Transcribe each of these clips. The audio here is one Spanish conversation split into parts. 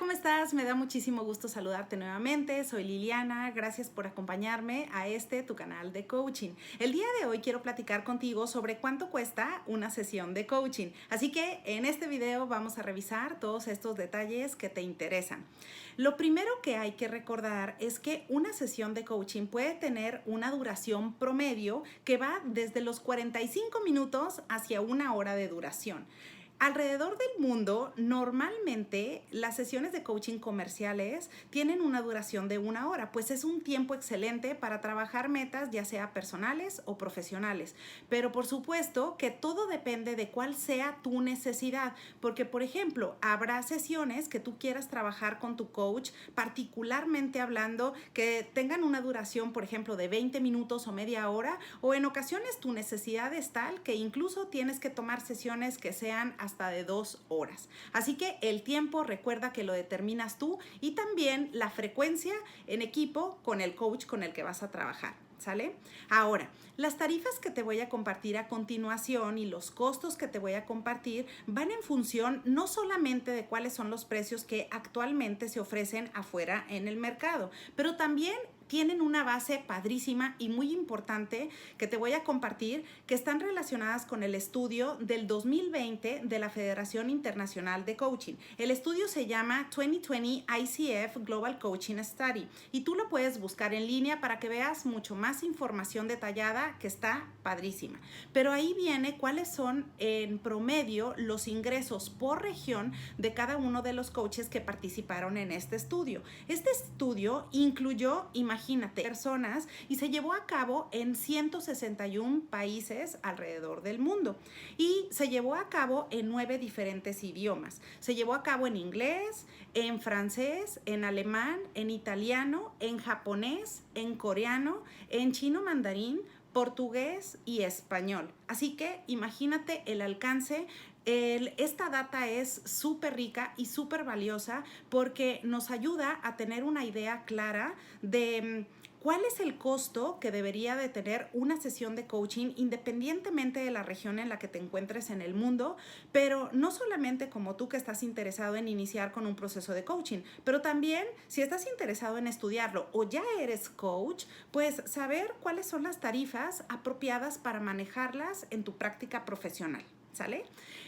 ¿cómo estás? Me da muchísimo gusto saludarte nuevamente. Soy Liliana. Gracias por acompañarme a tu canal de coaching. El día de hoy quiero platicar contigo sobre cuánto cuesta una sesión de coaching. Así que en este video vamos a revisar todos estos detalles que te interesan. Lo primero que hay que recordar es que una sesión de coaching puede tener una duración promedio que va desde los 45 minutos hacia 1 hora de duración. Alrededor del mundo, normalmente las sesiones de coaching comerciales tienen una duración de 1 hora, pues es un tiempo excelente para trabajar metas, ya sea personales o profesionales. Pero por supuesto que todo depende de cuál sea tu necesidad, porque por ejemplo, habrá sesiones que tú quieras trabajar con tu coach, particularmente hablando que tengan una duración, por ejemplo, de 20 minutos o media hora, o en ocasiones tu necesidad es tal que incluso tienes que tomar sesiones que sean hasta de 2 horas. Así que el tiempo, recuerda que lo determinas tú, y también la frecuencia en equipo con el coach con el que vas a trabajar. ¿Sale? Ahora, las tarifas que te voy a compartir a continuación y los costos que te voy a compartir van en función no solamente de cuáles son los precios que actualmente se ofrecen afuera en el mercado, pero también tienen una base padrísima y muy importante que te voy a compartir, que están relacionadas con el estudio del 2020 de la Federación Internacional de Coaching. El estudio se llama 2020 ICF Global Coaching Study y tú lo puedes buscar en línea para que veas mucho más información detallada, que está padrísima. Pero ahí viene cuáles son en promedio los ingresos por región de cada uno de los coaches que participaron en este estudio. Este estudio incluyó, imagínate, personas, y se llevó a cabo en 161 países alrededor del mundo y se llevó a cabo en 9 diferentes idiomas. Se llevó a cabo en inglés, en francés, en alemán, en italiano, en japonés, en coreano, en chino mandarín, portugués y español. Así que imagínate el alcance. Esta data es súper rica y súper valiosa porque nos ayuda a tener una idea clara de ¿cuál es el costo que debería de tener una sesión de coaching independientemente de la región en la que te encuentres en el mundo? Pero no solamente como tú que estás interesado en iniciar con un proceso de coaching, pero también si estás interesado en estudiarlo o ya eres coach, pues saber cuáles son las tarifas apropiadas para manejarlas en tu práctica profesional. ¿Sale?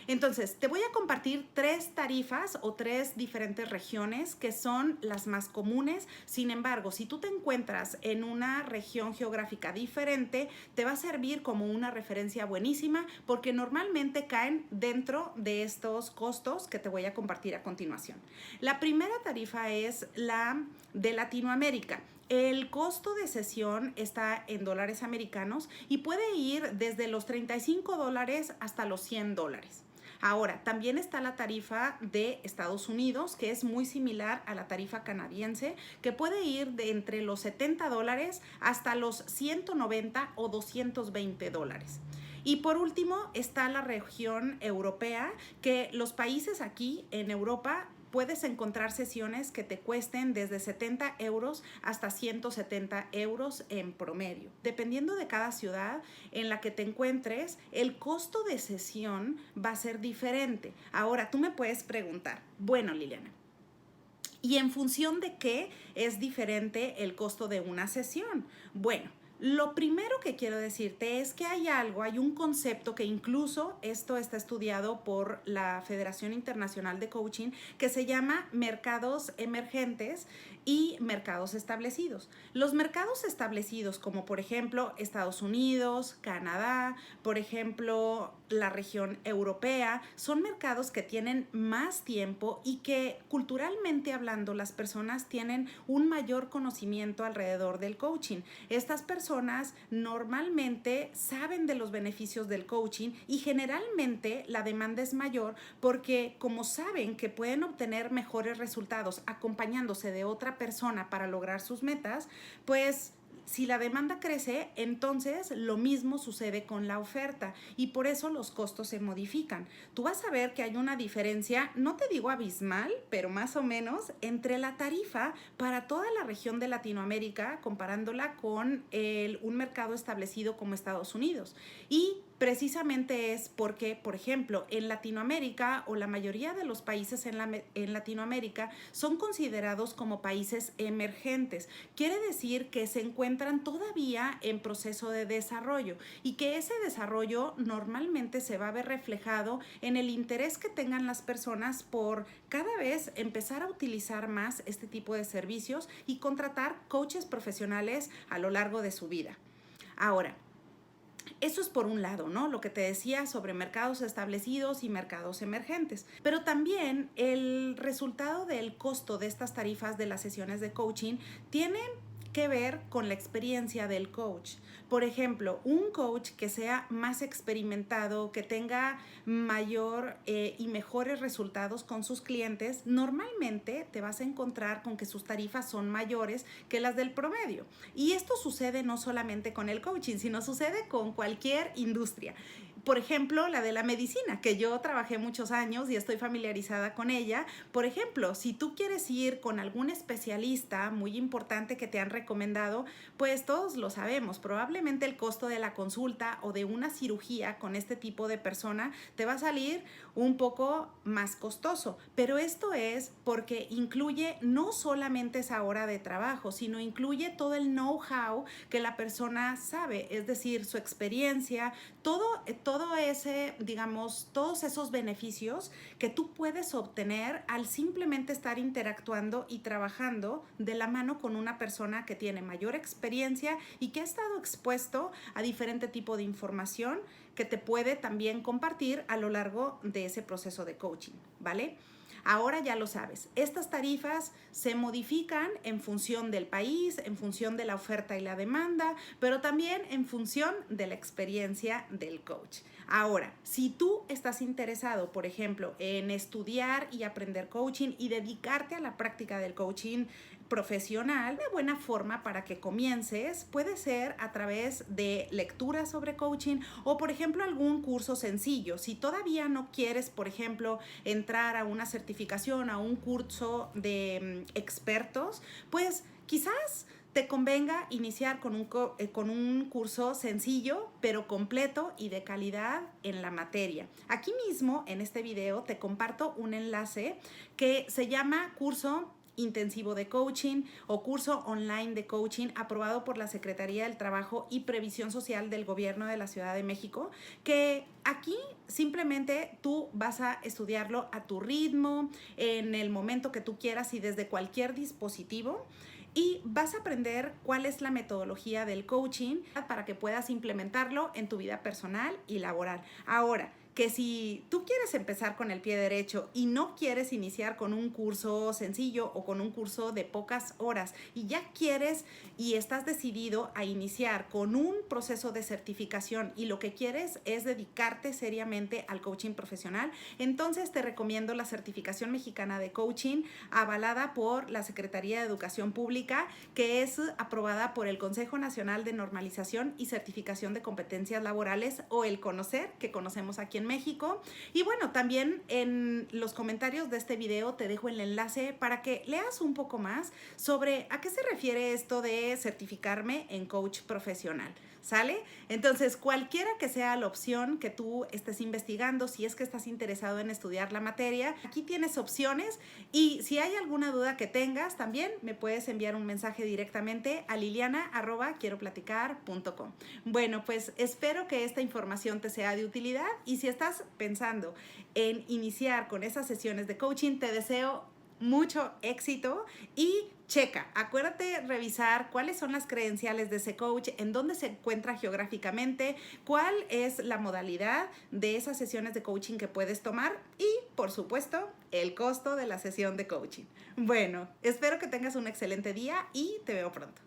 Entonces, te voy a compartir 3 tarifas o 3 diferentes regiones que son las más comunes. Sin embargo, si tú te encuentras en una región geográfica diferente, te va a servir como una referencia buenísima porque normalmente caen dentro de estos costos que te voy a compartir a continuación. La primera tarifa es la de Latinoamérica. El costo de sesión está en dólares americanos y puede ir desde los $35 hasta los $100. Ahora, también está la tarifa de Estados Unidos, que es muy similar a la tarifa canadiense, que puede ir de entre los $70 hasta los 190 o $220. Y por último está la región europea, que los países aquí en Europa puedes encontrar sesiones que te cuesten desde 70 euros hasta 170 euros en promedio. Dependiendo de cada ciudad en la que te encuentres, el costo de sesión va a ser diferente. Ahora, tú me puedes preguntar, bueno, Liliana, ¿y en función de qué es diferente el costo de una sesión? Bueno, lo primero que quiero decirte es que hay un concepto que incluso esto está estudiado por la Federación Internacional de Coaching, que se llama mercados emergentes y mercados establecidos. Los mercados establecidos, como por ejemplo Estados Unidos, Canadá, por ejemplo la región europea, son mercados que tienen más tiempo y que culturalmente hablando las personas tienen un mayor conocimiento alrededor del coaching. Estas personas normalmente saben de los beneficios del coaching y generalmente la demanda es mayor porque como saben que pueden obtener mejores resultados acompañándose de otra persona para lograr sus metas, pues si la demanda crece, entonces lo mismo sucede con la oferta y por eso los costos se modifican. Tú vas a ver que hay una diferencia, no te digo abismal, pero más o menos, entre la tarifa para toda la región de Latinoamérica, comparándola con un mercado establecido como Estados Unidos. Y precisamente es porque, por ejemplo, en Latinoamérica o la mayoría de los países en Latinoamérica son considerados como países emergentes. Quiere decir que se encuentran todavía en proceso de desarrollo y que ese desarrollo normalmente se va a ver reflejado en el interés que tengan las personas por cada vez empezar a utilizar más este tipo de servicios y contratar coaches profesionales a lo largo de su vida. Ahora, eso es por un lado, ¿no? Lo que te decía sobre mercados establecidos y mercados emergentes. Pero también el resultado del costo de estas tarifas de las sesiones de coaching tiene que ver con la experiencia del coach. Por ejemplo, un coach que sea más experimentado, que tenga mayor y mejores resultados con sus clientes, normalmente te vas a encontrar con que sus tarifas son mayores que las del promedio. Y esto sucede no solamente con el coaching, sino sucede con cualquier industria. Por ejemplo, la de la medicina, que yo trabajé muchos años y estoy familiarizada con ella. Por ejemplo, si tú quieres ir con algún especialista muy importante que te han recomendado, pues todos lo sabemos, probablemente el costo de la consulta o de una cirugía con este tipo de persona te va a salir un poco más costoso. Pero esto es porque incluye no solamente esa hora de trabajo, sino incluye todo el know-how que la persona sabe, es decir, su experiencia, todo ese, digamos, todos esos beneficios que tú puedes obtener al simplemente estar interactuando y trabajando de la mano con una persona que tiene mayor experiencia y que ha estado expuesto a diferente tipo de información que te puede también compartir a lo largo de ese proceso de coaching, ¿vale? Ahora ya lo sabes, estas tarifas se modifican en función del país, en función de la oferta y la demanda, pero también en función de la experiencia del coach. Ahora, si tú estás interesado, por ejemplo, en estudiar y aprender coaching y dedicarte a la práctica del coaching profesional, una buena forma para que comiences puede ser a través de lecturas sobre coaching o, por ejemplo, algún curso sencillo. Si todavía no quieres, por ejemplo, entrar a una certificación, a un curso de expertos, pues quizás te convenga iniciar con un curso sencillo, pero completo y de calidad en la materia. Aquí mismo, en este video, te comparto un enlace que se llama Curso Intensivo de Coaching o Curso Online de Coaching aprobado por la Secretaría del Trabajo y Previsión Social del Gobierno de la Ciudad de México, que aquí simplemente tú vas a estudiarlo a tu ritmo, en el momento que tú quieras y desde cualquier dispositivo. Y vas a aprender cuál es la metodología del coaching para que puedas implementarlo en tu vida personal y laboral. Ahora, que si tú quieres empezar con el pie derecho y no quieres iniciar con un curso sencillo o con un curso de pocas horas y ya quieres y estás decidido a iniciar con un proceso de certificación y lo que quieres es dedicarte seriamente al coaching profesional, entonces te recomiendo la certificación mexicana de coaching avalada por la Secretaría de Educación Pública, que es aprobada por el Consejo Nacional de Normalización y Certificación de Competencias Laborales, o el CONOCER, que conocemos aquí en México. Y bueno, también en los comentarios de este video te dejo el enlace para que leas un poco más sobre a qué se refiere esto de certificarme en coach profesional. ¿Sale? Entonces, cualquiera que sea la opción que tú estés investigando, si es que estás interesado en estudiar la materia, aquí tienes opciones, y si hay alguna duda que tengas, también me puedes enviar un mensaje directamente a liliana@quieroplaticar.com. Bueno, pues espero que esta información te sea de utilidad, y si estás pensando en iniciar con esas sesiones de coaching, te deseo mucho éxito y acuérdate revisar cuáles son las credenciales de ese coach, en dónde se encuentra geográficamente, cuál es la modalidad de esas sesiones de coaching que puedes tomar y, por supuesto, el costo de la sesión de coaching. Bueno, espero que tengas un excelente día y te veo pronto.